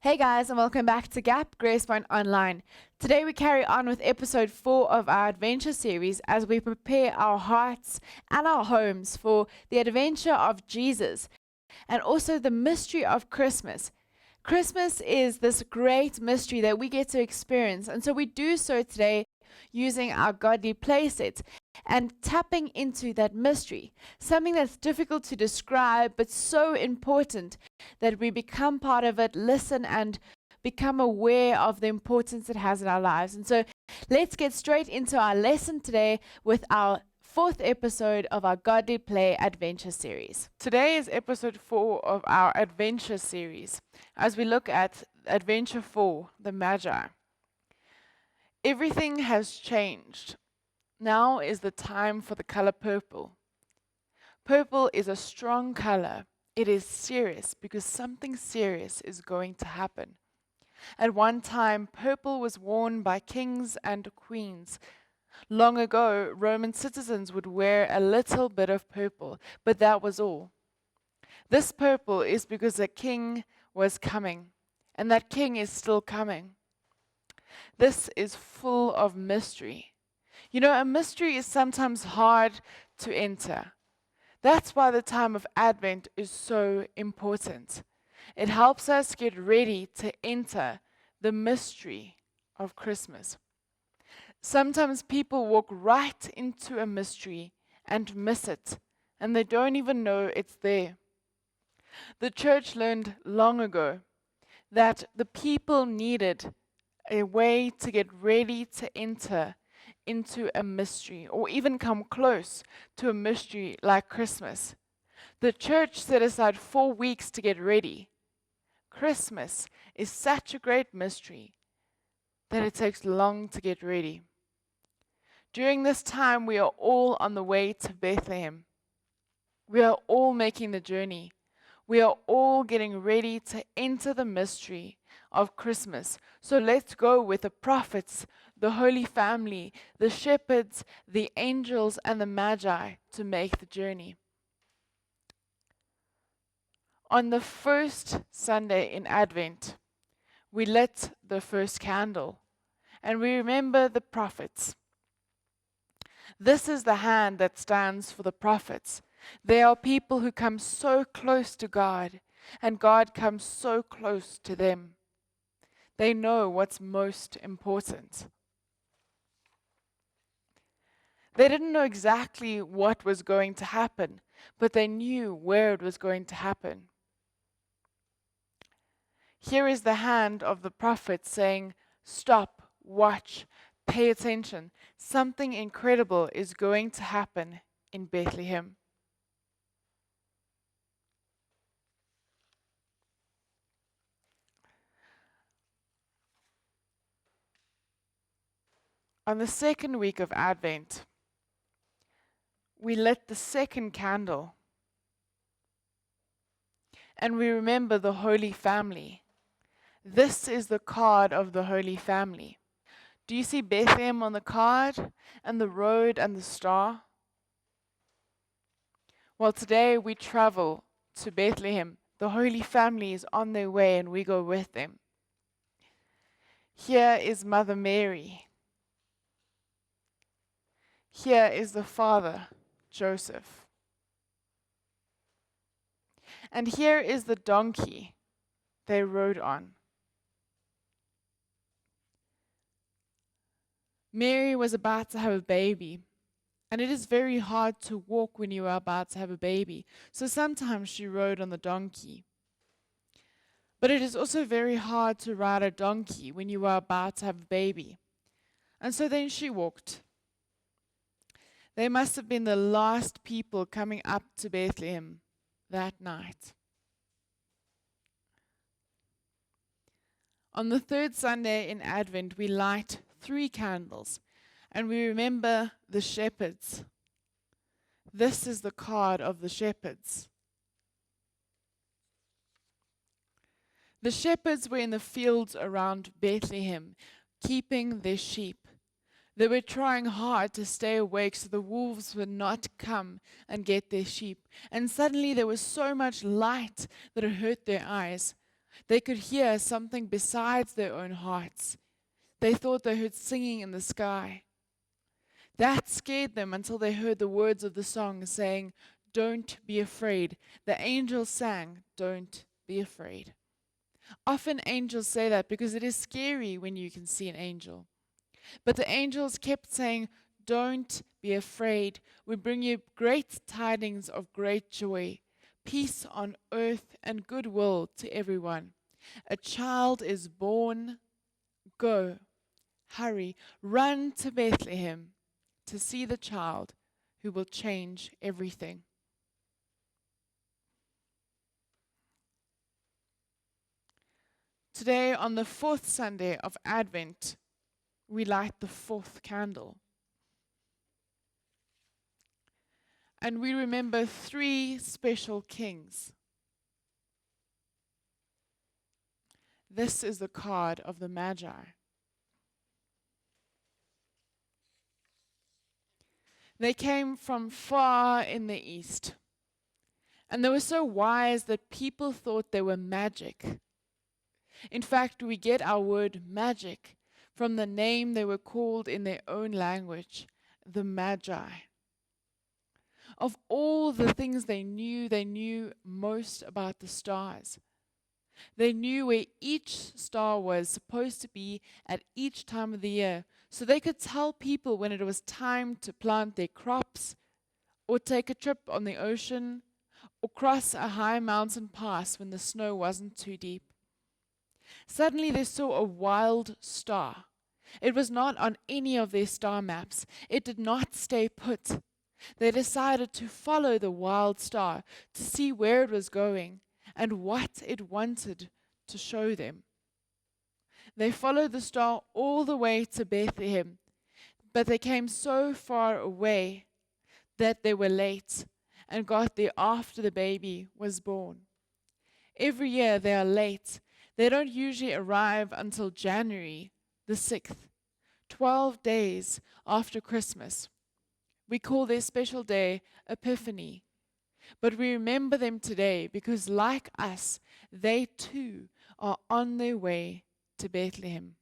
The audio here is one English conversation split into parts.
Hey guys, and welcome back to Gap Grace Point Online. Today we carry on with episode 4 of our adventure series as we prepare our hearts and our homes for the adventure of Jesus and also the mystery of Christmas. Christmas is this great mystery that we get to experience, and so we do so today using our godly playset and tapping into that mystery, something that's difficult to describe but so important that we become part of it, listen, and become aware of the importance it has in our lives. And so let's get straight into our lesson today with our fourth episode of our Godly Play Adventure series. Today is episode 4 of our adventure series as we look at Adventure 4, the Magi. Everything has changed. Now is the time for the color purple. Purple is a strong color. It is serious because something serious is going to happen. At one time, purple was worn by kings and queens. Long ago, Roman citizens would wear a little bit of purple, but that was all. This purple is because a king was coming, and that king is still coming. This is full of mystery. You know, a mystery is sometimes hard to enter. That's why the time of Advent is so important. It helps us get ready to enter the mystery of Christmas. Sometimes people walk right into a mystery and miss it, and they don't even know it's there. The church learned long ago that the people needed a way to get ready to enter into a mystery, or even come close to a mystery like Christmas. The church set aside 4 weeks to get ready. Christmas is such a great mystery that it takes long to get ready. During this time, we are all on the way to Bethlehem. We are all making the journey. We are all getting ready to enter the mystery of Christmas. So let's go with the prophets, the Holy Family, the shepherds, the angels, and the Magi to make the journey. On the first Sunday in Advent, we lit the first candle, and we remember the prophets. This is the hand that stands for the prophets. They are people who come so close to God, and God comes so close to them. They know what's most important. They didn't know exactly what was going to happen, but they knew where it was going to happen. Here is the hand of the prophet saying, "Stop, watch, pay attention. Something incredible is going to happen in Bethlehem." On the second week of Advent, we lit the second candle, and we remember the Holy Family. This is the card of the Holy Family. Do you see Bethlehem on the card, and the road and the star? Well, today we travel to Bethlehem. The Holy Family is on their way, and we go with them. Here is Mother Mary. Here is the father, Joseph. And here is the donkey they rode on. Mary was about to have a baby, and it is very hard to walk when you are about to have a baby, so sometimes she rode on the donkey. But it is also very hard to ride a donkey when you are about to have a baby, and so then she walked. They must have been the last people coming up to Bethlehem that night. On the third Sunday in Advent, we light 3 candles, and we remember the shepherds. This is the card of the shepherds. The shepherds were in the fields around Bethlehem, keeping their sheep. They were trying hard to stay awake so the wolves would not come and get their sheep. And suddenly there was so much light that it hurt their eyes. They could hear something besides their own hearts. They thought they heard singing in the sky. That scared them until they heard the words of the song saying, "Don't be afraid." The angels sang, "Don't be afraid." Often angels say that because it is scary when you can see an angel. But the angels kept saying, "Don't be afraid. We bring you great tidings of great joy, peace on earth and goodwill to everyone. A child is born. Go, hurry, run to Bethlehem to see the child who will change everything." Today, on the fourth Sunday of Advent, we light the fourth candle. And we remember three special kings. This is the card of the Magi. They came from far in the east, and they were so wise that people thought they were magic. In fact, we get our word magic from the name they were called in their own language, the Magi. Of all the things they knew most about the stars. They knew where each star was supposed to be at each time of the year, so they could tell people when it was time to plant their crops, or take a trip on the ocean, or cross a high mountain pass when the snow wasn't too deep. Suddenly they saw a wild star. It was not on any of their star maps. It did not stay put. They decided to follow the wild star to see where it was going and what it wanted to show them. They followed the star all the way to Bethlehem, but they came so far away that they were late and got there after the baby was born. Every year they are late. They don't usually arrive until January the 6th, 12 days after Christmas. We call their special day Epiphany. But we remember them today because, like us, they too are on their way to Bethlehem.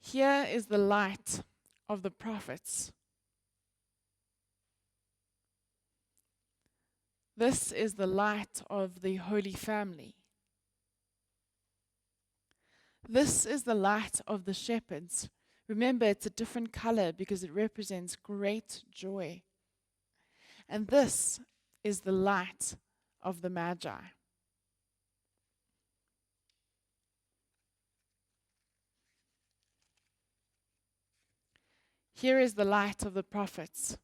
Here is the light of the prophets. This is the light of the Holy Family. This is the light of the shepherds. Remember, it's a different color because it represents great joy. And this is the light of the Magi. Here is the light of the prophets.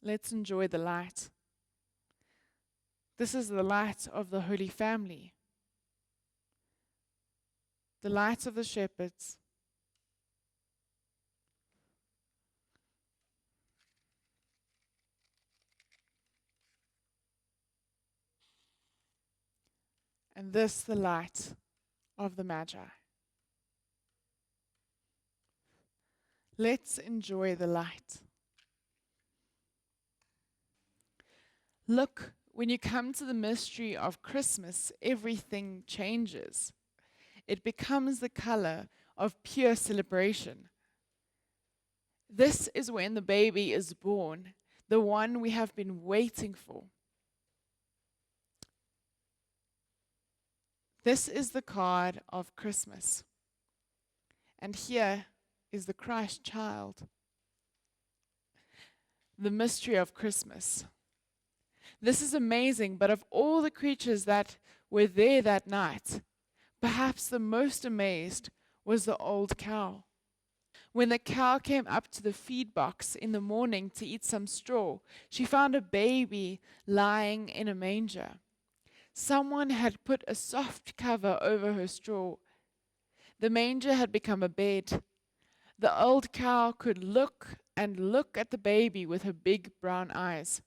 Let's enjoy the light. This is the light of the Holy Family, the light of the shepherds, and this the light of the Magi. Let's enjoy the light. Look, when you come to the mystery of Christmas, everything changes. It becomes the color of pure celebration. This is when the baby is born, the one we have been waiting for. This is the card of Christmas. And here is the Christ child. The mystery of Christmas. This is amazing, but of all the creatures that were there that night, perhaps the most amazed was the old cow. When the cow came up to the feed box in the morning to eat some straw, she found a baby lying in a manger. Someone had put a soft cover over her straw. The manger had become a bed. The old cow could look and look at the baby with her big brown eyes.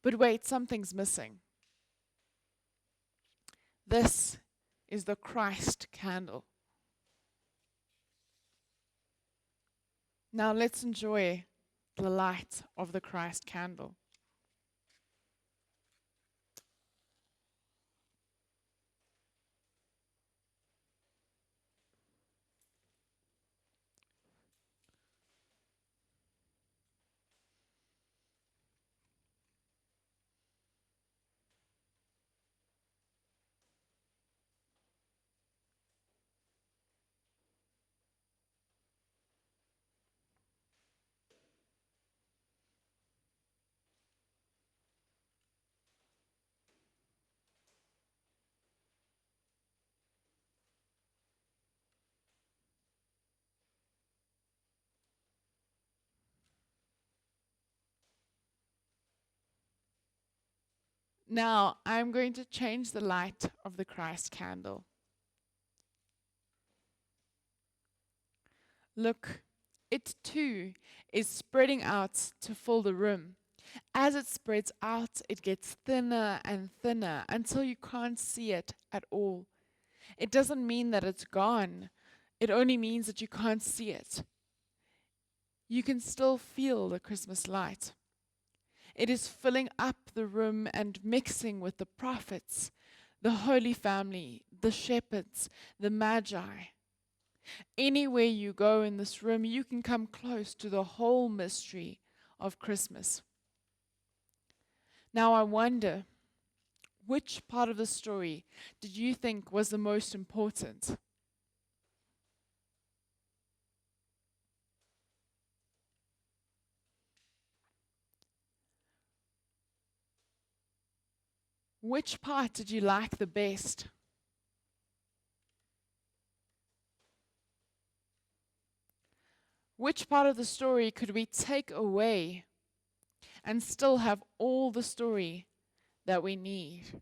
But wait, something's missing. This is the Christ candle. Now let's enjoy the light of the Christ candle. Now I'm going to change the light of the Christ candle. Look, it too is spreading out to fill the room. As it spreads out, it gets thinner and thinner until you can't see it at all. It doesn't mean that it's gone. It only means that you can't see it. You can still feel the Christmas light. It is filling up the room and mixing with the prophets, the Holy Family, the shepherds, the Magi. Anywhere you go in this room, you can come close to the whole mystery of Christmas. Now I wonder, which part of the story did you think was the most important? Which part did you like the best? Which part of the story could we take away and still have all the story that we need?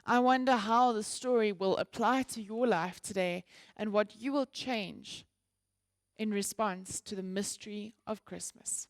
I wonder how the story will apply to your life today and what you will change in response to the mystery of Christmas.